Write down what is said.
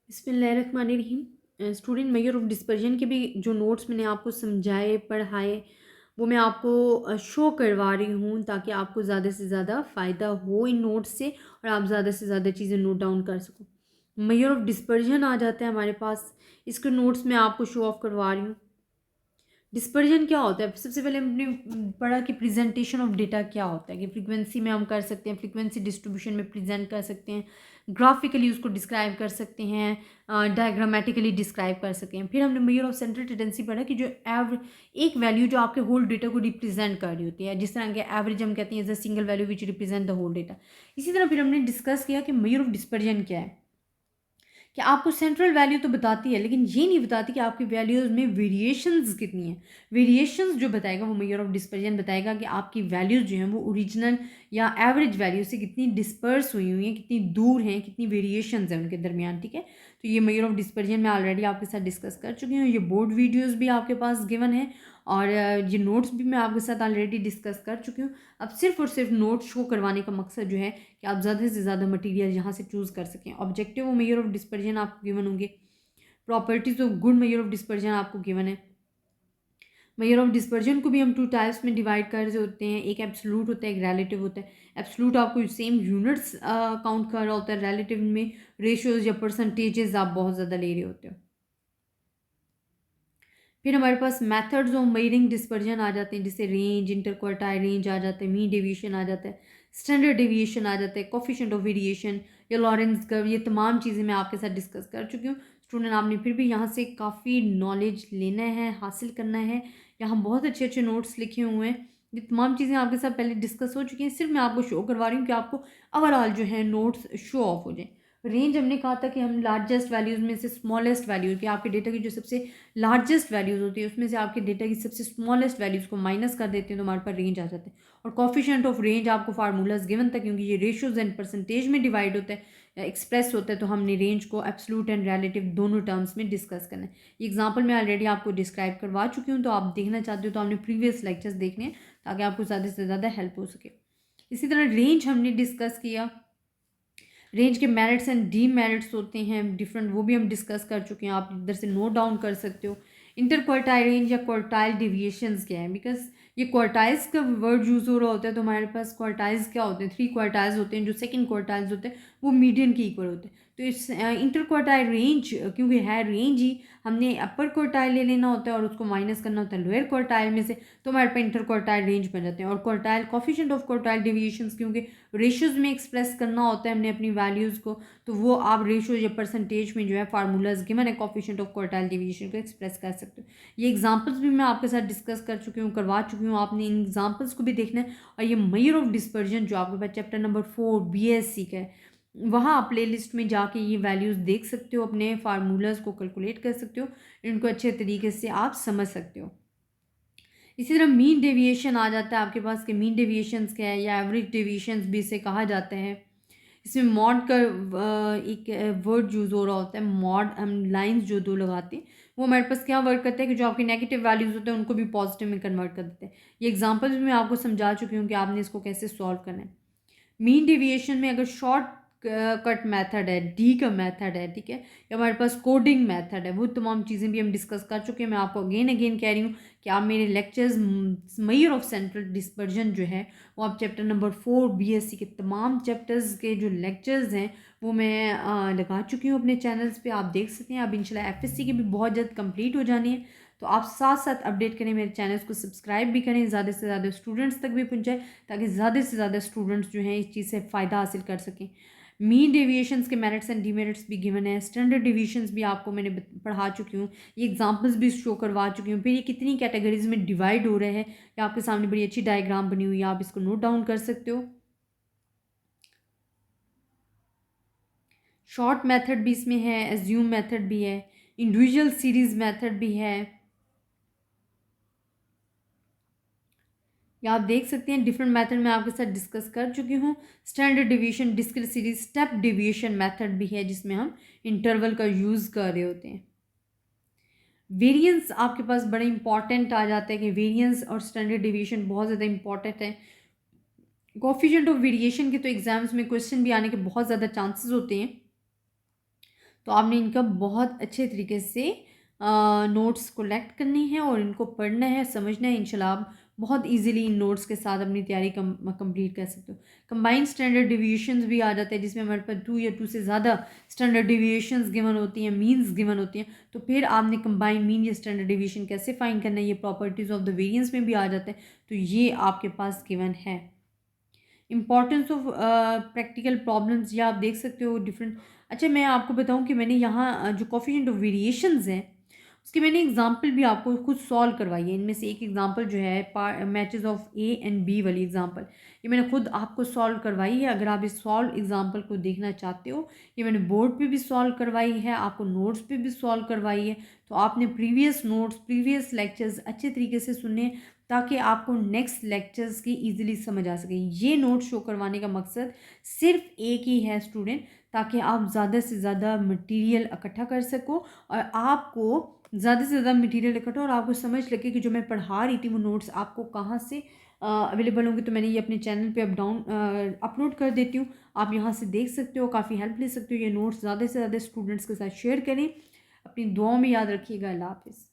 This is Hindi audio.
बिस्मिल्लाहिर्रहमानिर्रहीम। स्टूडेंट मेजर ऑफ डिस्पर्जन के भी जो नोट्स मैंने आपको समझाए पढ़ाए वो मैं आपको शो करवा रही हूँ ताकि आपको ज़्यादा से ज़्यादा फ़ायदा हो इन नोट्स से और आप ज़्यादा से ज़्यादा चीज़ें नोट डाउन कर सको। मेजर ऑफ डिस्पर्जन आ जाता है हमारे पास। इसके नोट्स मैं आपको शो ऑफ करवा रही हूँ। डिस्पर्जन क्या होता है? सबसे पहले हमने पढ़ा कि प्रेजेंटेशन ऑफ डेटा क्या होता है, कि फ्रीक्वेंसी में हम कर सकते हैं, फ्रीक्वेंसी डिस्ट्रीब्यूशन में प्रेजेंट कर सकते हैं, ग्राफिकली उसको डिस्क्राइब कर सकते हैं, डायग्रामेटिकली डिस्क्राइब कर सकते हैं। फिर हमने मेजर ऑफ सेंट्रल टेंडेंसी पढ़ा कि जो एक वैल्यू जो आपके होल डेटा को रिप्रेजेंट कर रही होती है, जिस तरह के एवरेज हम कहते हैं is a single value which represent the whole data. इसी तरह फिर हमने डिस्कस किया कि मेजर ऑफ डिस्पर्जन क्या है, कि आपको सेंट्रल वैल्यू तो बताती है लेकिन ये नहीं बताती कि आपकी वैल्यूज़ में वेरिएशंस कितनी हैं। वेरिएशंस जो बताएगा वो मेजर ऑफ डिस्पर्जन बताएगा कि आपकी वैल्यूज़ जो हैं वो ओरिजिनल या एवरेज वैल्यू से कितनी डिस्पर्स हुई हैं, कितनी दूर हैं, कितनी वेरिएशंस हैं उनके दरमियान। ठीक है, तो ये मेजर ऑफ डिस्पर्जन मैं ऑलरेडी आपके साथ डिस्कस कर चुकी हूँ। ये बोर्ड वीडियोज़ भी आपके पास गिवन है और ये नोट्स भी मैं आपके साथ ऑलरेडी डिस्कस कर चुकी हूँ। अब सिर्फ और सिर्फ नोट शो करवाने का मकसद जो है कि आप ज़्यादा से ज़्यादा मटेरियल यहाँ से चूज़ कर सकें। ऑब्जेक्टिव और मेजर ऑफ डिस्पर्जन आपको गिवन होंगे। Properties of good measure of dispersion आपको गिवन है। मेजर ऑफ डिस्पर्जन को भी हम 2 टाइप्स में डिवाइड कर रहे होते हैं, एक एब्सोलूट होता है, एक रिलेटिव होता है। एब्सोलूट आपको सेम यूनिट्स काउंट कर रहा होता है, रिलेटिव में रेशियोज या परसेंटेजेस आप बहुत ज़्यादा ले रहे होते हो। फिर हमारे पास मेथड्स ऑफ मेजरिंग डिस्पर्जन आ जाते हैं, जैसे रेंज, इंटरक्वार्टाइल रेंज आ जाता है, मीन डेविएशन आ जाता है, स्टैंडर्ड डेविएशन आ जाता है, कोफिशिएंट ऑफ वेरिएशन या लॉरेंस कर्व। ये तमाम चीज़ें मैं आपके साथ डिस्कस कर चुकी हूँ। स्टूडेंट आपने फिर भी यहाँ से काफ़ी नॉलेज लेना है, हासिल करना है। यहाँ बहुत अच्छे अच्छे नोट्स लिखे हुए हैं। ये तमाम चीज़ें आपके साथ पहले डिस्कस हो चुकी हैं, सिर्फ मैं आपको शो करवा रही हूँ कि आपको ओवरऑल जो है नोट्स शो ऑफ हो जाए। रेंज हमने कहा था कि हम लार्जेस्ट वैल्यूज़ में से स्मॉलेस्ट वैल्यूज़, कि आपके डेटा की जो सबसे लार्जेस्ट वैल्यूज़ होती है उसमें से आपके डेटा की सबसे स्मॉलेस्ट वैल्यूज़ को माइनस कर देते हैं तो हमारे पास रेंज आ जाता है। और कोफिशिएंट ऑफ रेंज आपको फार्मूलाज गिवन था, क्योंकि ये रेशियोज एंड परसेंटेज में डिवाइड होता है, एक्सप्रेस होता है, तो हमने रेंज को एब्सोल्यूट एंड रिलेटिव दोनों टर्म्स में डिस्कस करना है। ये एग्जांपल मैं ऑलरेडी आपको डिस्क्राइब करवा चुकी हूँ, तो आप देखना चाहते हो तो आपने प्रीवियस लेक्चर्स देखने हैं ताकि आपको ज़्यादा से ज़्यादा हेल्प हो सके। इसी तरह रेंज हमने डिस्कस किया। रेंज के मेरिट्स एंड डीमेरिट्स होते हैं डिफरेंट, वो भी हम डिस्कस कर चुके हैं, आप इधर से नोट डाउन कर सकते हो। इंटर क्वार्टाइल रेंज या क्वार्टाइल डिविएशंस क्या है, बिकॉज ये क्वार्टाइल्स का वर्ड यूज़ हो रहा होता है, तो हमारे पास क्वार्टाइल्स क्या होते हैं, 3 क्वार्टाइल्स होते हैं। जो सेकंड क्वार्टाइल्स होते हैं वो मीडियन के इक्वल होते हैं। तो इस इंटर क्वार्टाइल रेंज क्योंकि है रेंज ही, हमने अपर क्वार्टाइल ले लेना होता है और उसको माइनस करना होता है लोअर क्वार्टाइल में से, तो हमारे पास इंटर क्वार्टाइल रेंज बन जाते हैं। और quartile coefficient of quartile deviations, क्योंकि रेशियोज में एक्सप्रेस करना होता है हमने अपनी वैल्यूज़ को, तो वो आप रेशियो या परसेंटेज में जो है फार्मूलाज गिवन है कोफिशिएंट ऑफ क्वार्टाइल डिवीजन को एक्सप्रेस कर सकते हो। ये एग्जांपल्स भी मैं आपके साथ डिस्कस कर चुकी हूँ, करवा चुकी हूँ, आपने इन एग्जांपल्स को भी देखना है। और ये मेजर ऑफ डिस्पर्जन जो आपके पास चैप्टर नंबर 4 बीएससी का है, वहाँ आप प्ले लिस्ट में जाके ये वैल्यूज़ देख सकते हो, अपने फार्मूलाज को कैलकुलेट कर सकते हो, इनको अच्छे तरीके से आप समझ सकते हो। इसी तरह मीन डेविएशन आ जाता है आपके पास, कि मीन डेविएशंस क्या है या एवरेज डेविएशंस भी इसे कहा जाता है। इसमें मॉड का एक वर्ड यूज़ हो रहा होता है। मॉड हम लाइंस जो दो लगाते हैं वो हमारे पास क्या वर्क करता है कि जो आपके नेगेटिव वैल्यूज़ होते हैं उनको भी पॉजिटिव में कन्वर्ट कर देते हैं। ये एग्जांपल्स भी मैं आपको समझा चुकी हूँ कि आपने इसको कैसे सॉल्व करना है। मीन डेविएशन में अगर शॉर्ट कट मेथड है, डी का मेथड है, ठीक है, या हमारे पास कोडिंग मेथड है, वो तमाम चीज़ें भी हम डिस्कस कर चुके हैं। मैं आपको अगेन अगेन कह रही हूँ कि आप मेरे lectures measure of central dispersion जो है वो आप चैप्टर नंबर 4 बीएससी के तमाम चैप्टर्स के जो लेक्चर्स हैं वो मैं लगा चुकी हूँ अपने चैनल्स पे, आप देख सकते हैं। अब इंशाल्लाह एफएससी की भी बहुत जल्द कंप्लीट हो जानी है, तो आप साथ साथ अपडेट करें, मेरे चैनल्स को सब्सक्राइब भी करें, ज़्यादा से ज़्यादा स्टूडेंट्स तक भी पहुँचाएँ ताकि ज़्यादा से ज़्यादा स्टूडेंट्स जो हैं इस चीज़ से फ़ायदा हासिल कर सकें। मीन डेविएशंस के मेरिट्स एंड डीमेरिट्स भी गिवन है। स्टैंडर्ड डिविएशंस भी आपको मैंने पढ़ा चुकी हूँ, ये एग्जांपल्स भी शो करवा चुकी हूँ। फिर ये कितनी कैटेगरीज में डिवाइड हो रहे हैं, ये आपके सामने बड़ी अच्छी डायग्राम बनी हुई है, आप इसको नोट डाउन कर सकते हो। शॉर्ट मेथड भी इसमें है, एज्यूम मेथड भी है, इंडिविजुअल सीरीज मेथड भी है। या आप देख सकते हैं डिफरेंट मेथड मैं आपके साथ डिस्कस कर चुकी हूँ। Standard deviation, discrete series, step deviation method भी है जिसमें हम इंटरवल का यूज़ कर रहे होते हैं। वेरिएंस आपके पास बड़ा इंपॉर्टेंट आ जाता है, कि वेरिएंस और स्टैंडर्ड डिवीएशन बहुत ज़्यादा इंपॉर्टेंट है। कोफिशिएंट ऑफ वेरिएशन के तो एग्जाम्स में क्वेश्चन भी आने के बहुत ज़्यादा चांसेस होते हैं, तो आपने इनका बहुत अच्छे तरीके से नोट्स कलेक्ट करने हैं और इनको पढ़ना है, समझना है। इंशाल्लाह आप बहुत इजीली इन नोट्स के साथ अपनी तैयारी कंप्लीट कर सकते हो। कंबाइंड स्टैंडर्ड डिविएशंस भी आ जाते हैं, जिसमें हमारे पास 2 या 2 से ज़्यादा स्टैंडर्ड डिविएशंस गिवन होती हैं, मीन्स गिवन होती हैं। तो फिर आपने कंबाइंड मीन या स्टैंडर्ड डिविएशन कैसे फाइंड करना है, ये प्रॉपर्टीज़ ऑफ द वेरिएंस में भी आ जाता है। तो ये आपके पास गिवन है। इम्पॉर्टेंस ऑफ प्रैक्टिकल प्रॉब्लम्स, या आप देख सकते हो डिफरेंट। अच्छा, मैं आपको बताऊं कि मैंने यहाँ जो कोफिशिएंट ऑफ वेरिएशंस हैं उसकी मैंने एग्जांपल भी आपको खुद सॉल्व करवाई है। इनमें से एक एग्जांपल जो है matches of A and B वाली एग्जांपल, ये मैंने खुद आपको सॉल्व करवाई है। अगर आप इस सॉल्व एग्जांपल को देखना चाहते हो, ये मैंने बोर्ड पे भी सॉल्व करवाई है, आपको नोट्स पे भी सॉल्व करवाई है। तो आपने प्रीवियस नोट्स, प्रीवियस लेक्चर्स अच्छे तरीके से सुने ताकि आपको नेक्स्ट लेक्चर्स की इजीली समझ आ सके। ये नोट शो करवाने का मकसद सिर्फ एक ही है स्टूडेंट, ताकि आप ज़्यादा से ज़्यादा मटेरियल इकट्ठा कर सको और आपको ज़्यादा से ज़्यादा मटेरियल इकट्ठा और आपको समझ लगे कि जो मैं पढ़ा रही थी वो नोट्स आपको कहाँ से अवेलेबल होंगे। तो मैंने ये अपने चैनल पे अपलोड कर देती हूँ, आप यहाँ से देख सकते हो, काफ़ी हेल्प ले सकते हो। ये नोट्स ज़्यादा से ज़्यादा स्टूडेंट्स के साथ शेयर करें। अपनी दुआओं में याद रखिएगा। अल्लाह हाफिज़।